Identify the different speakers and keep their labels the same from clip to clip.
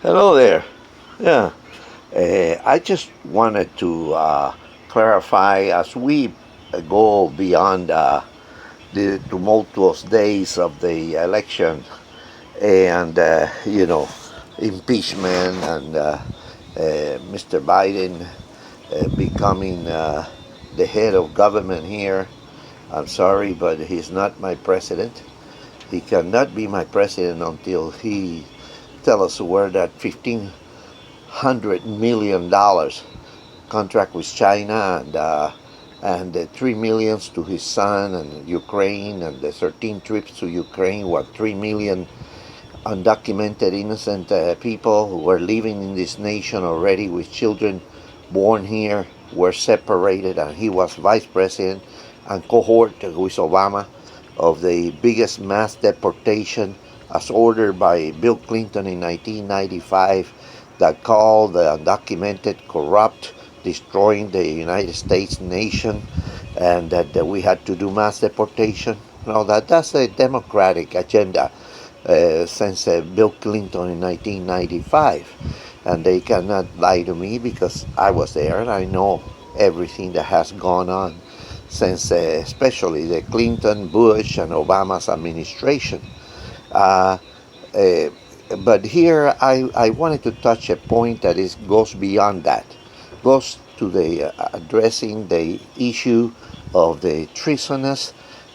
Speaker 1: Hello there. Yeah, I just wanted to clarify as we go beyond the tumultuous days of the election and, impeachment and Mr. Biden becoming the head of government here. I'm sorry, but he's not my president. He cannot be my president until he tell us where that $1,500 million contract with China and the 3 millions to his son and Ukraine and the 13 trips to Ukraine, what 3 million undocumented innocent people who were living in this nation already with children born here were separated, and he was vice president and cohort with Obama of the biggest mass deportation as ordered by Bill Clinton in 1995 that called the undocumented corrupt, destroying the United States nation, and that we had to do mass deportation. No, that's a Democratic agenda since Bill Clinton in 1995. And they cannot lie to me because I was there and I know everything that has gone on since especially the Clinton, Bush, and Obama's administration. Uh, uh, but here I wanted to touch a point that goes beyond that, goes to the addressing the issue of the treasonous,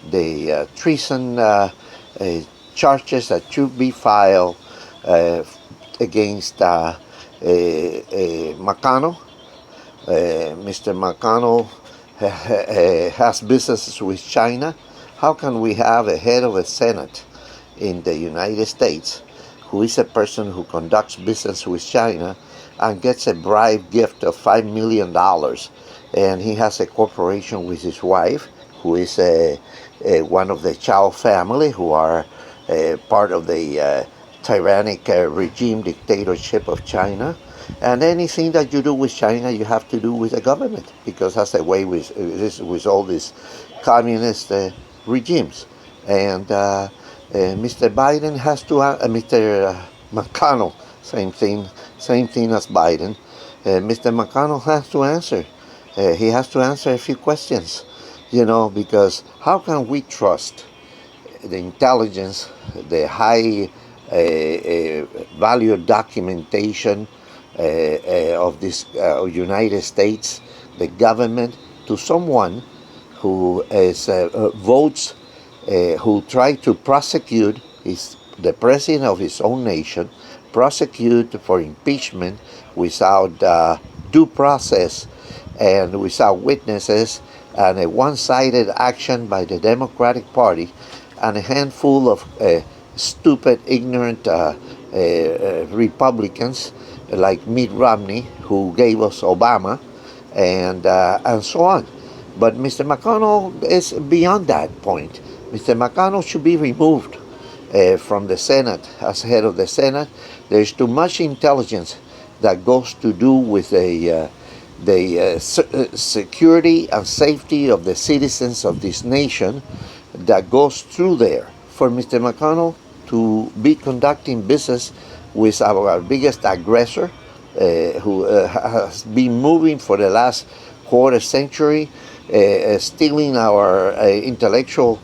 Speaker 1: the treason charges that should be filed against McConnell. Mr. McConnell has businesses with China. How can we have a head of a Senate in the United States who is a person who conducts business with China and gets a bribe gift of $5 million, and he has a corporation with his wife who is one of the CHAO family, who are part of the tyrannic regime dictatorship of China. And anything that you do with China, you have to do with the government, because that's the way with all these communist regimes. And Mr. Biden has to, Mr. McConnell, same thing as Biden. Mr. McConnell has to answer. He has to answer a few questions, because how can we trust the intelligence, the high value documentation of this United States, the government, to someone who votes, who tried to prosecute the president of his own nation, prosecute for impeachment without due process and without witnesses, and a one-sided action by the Democratic Party, and a handful of stupid, ignorant Republicans like Mitt Romney, who gave us Obama, and so on. But Mr. McConnell is beyond that point. Mr. McConnell should be removed from the Senate as head of the Senate. There's too much intelligence that goes to do with the security and safety of the citizens of this nation that goes through there. For Mr. McConnell to be conducting business with our biggest aggressor, who has been moving for the last quarter century, stealing our intellectual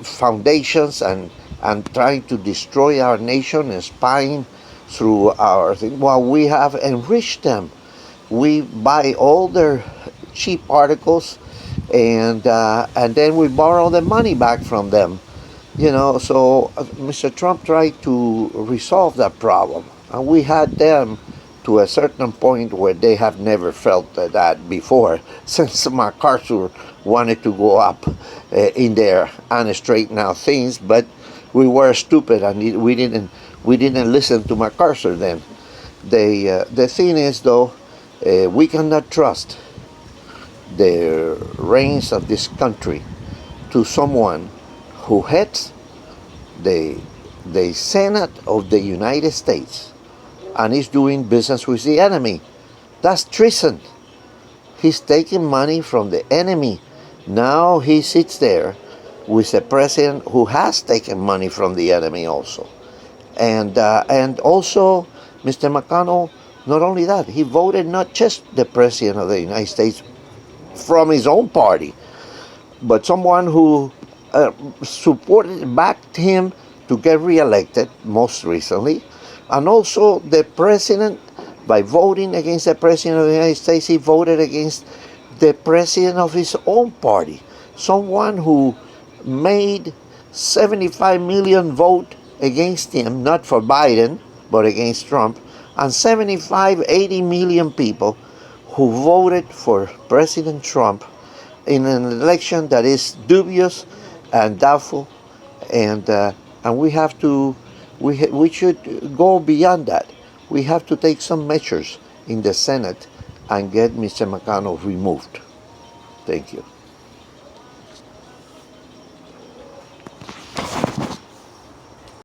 Speaker 1: foundations and trying to destroy our nation and spying through our thing. While we have enriched them, we buy all their cheap articles, and then we borrow the money back from them. So Mr. Trump tried to resolve that problem, and we had them to a certain point where they have never felt that before, since MacArthur wanted to go up in there and straighten out things, but we were stupid and we didn't listen to MacArthur then. The thing is, though, we cannot trust the reins of this country to someone who heads the Senate of the United States and is doing business with the enemy. That's treason. He's taking money from the enemy. Now he sits there with a president who has taken money from the enemy also. And also, Mr. McConnell, not only that, he voted not just the president of the United States from his own party, but someone who supported, backed him to get reelected most recently, and also the president, by voting against the president of the United States, he voted against the president of his own party, someone who made 75 million vote against him, not for Biden, but against Trump, and 75, 80 million people who voted for President Trump in an election that is dubious and doubtful, and we have to, we should go beyond that. We have to take some measures in the Senate and get Mr. McConnell removed. Thank you.